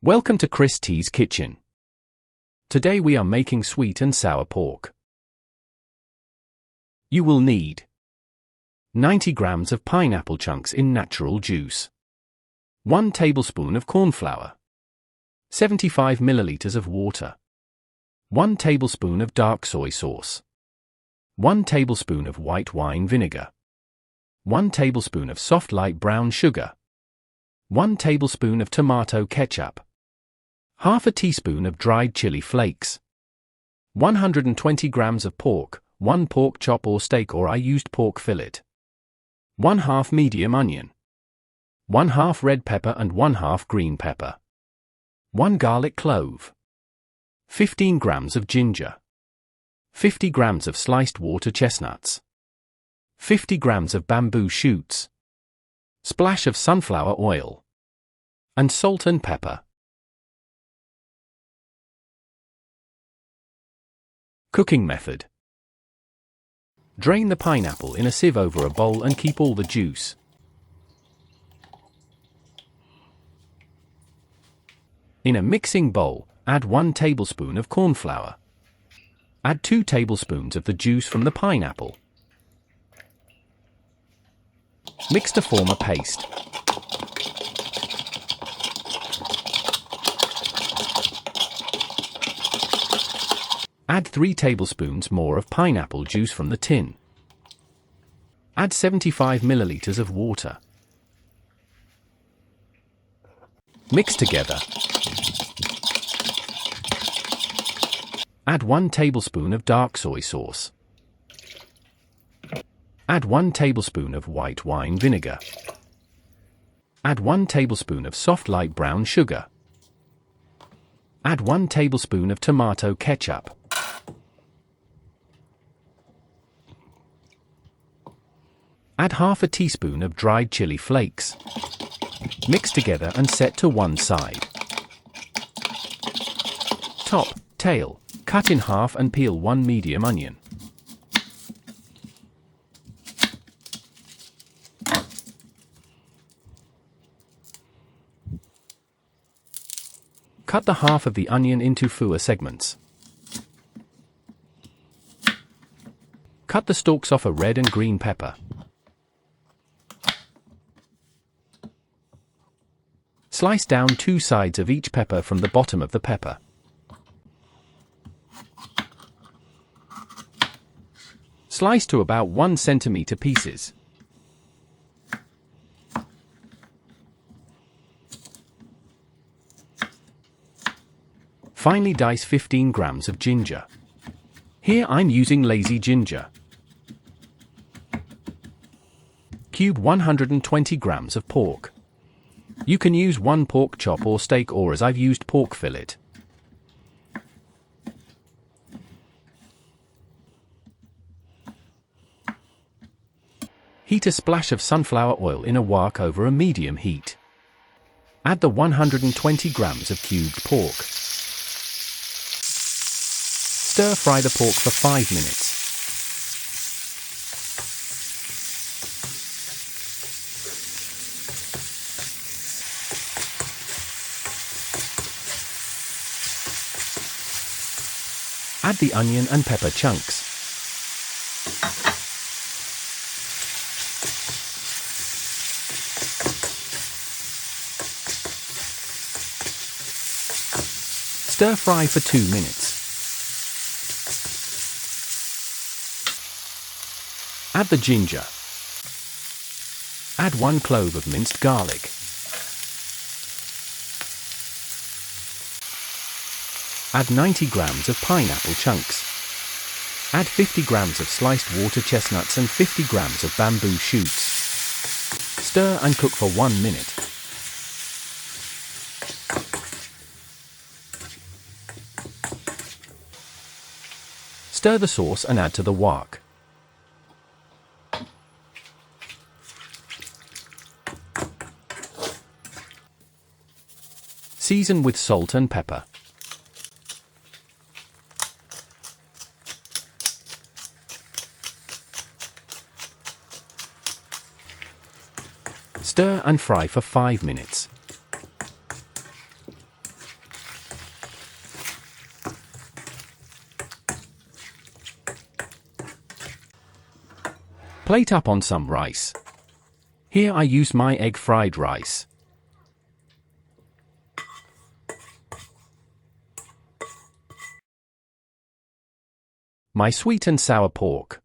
Welcome to Chris T's Kitchen. Today we are making sweet and sour pork. You will need 90 grams of pineapple chunks in natural juice, 1 tablespoon of cornflour, 75 milliliters of water, 1 tablespoon of dark soy sauce, 1 tablespoon of white wine vinegar, 1 tablespoon of soft light brown sugar, 1 tablespoon of tomato ketchup, half a teaspoon of dried chili flakes, 120 grams of pork, 1 pork chop or steak, or I used pork fillet, 1/2 medium onion, 1/2 red pepper and 1/2 green pepper, 1 garlic clove, 15 grams of ginger, 50 grams of sliced water chestnuts, 50 grams of bamboo shoots, splash of sunflower oil, and salt and pepper. Cooking method. Drain the pineapple in a sieve over a bowl and keep all the juice. In a mixing bowl, add 1 tablespoon of cornflour. Add 2 tablespoons of the juice from the pineapple. Mix to form a paste. Add 3 tablespoons more of pineapple juice from the tin. Add 75 milliliters of water. Mix together. Add 1 tablespoon of dark soy sauce. Add 1 tablespoon of white wine vinegar. Add 1 tablespoon of soft light brown sugar. Add 1 tablespoon of tomato ketchup. Add half a teaspoon of dried chili flakes. Mix together and set to one side. Top, tail, cut in half and peel 1 medium onion. Cut the half of the onion into fewer segments. Cut the stalks off a red and green pepper. Slice down 2 sides of each pepper from the bottom of the pepper. Slice to about 1 centimeter pieces. Finely dice 15 grams of ginger. Here I'm using lazy ginger. Cube 120 grams of pork. You can use 1 pork chop or steak, or as I've used pork fillet. Heat a splash of sunflower oil in a wok over a medium heat. Add the 120 grams of cubed pork. Stir fry the pork for 5 minutes. Add the onion and pepper chunks. Stir fry for 2 minutes. Add the ginger. Add 1 clove of minced garlic. Add 90 grams of pineapple chunks. Add 50 grams of sliced water chestnuts and 50 grams of bamboo shoots. Stir and cook for 1 minute. Stir the sauce and add to the wok. Season with salt and pepper. Stir and fry for 5 minutes. Plate up on some rice. Here I use my egg fried rice. My sweet and sour pork.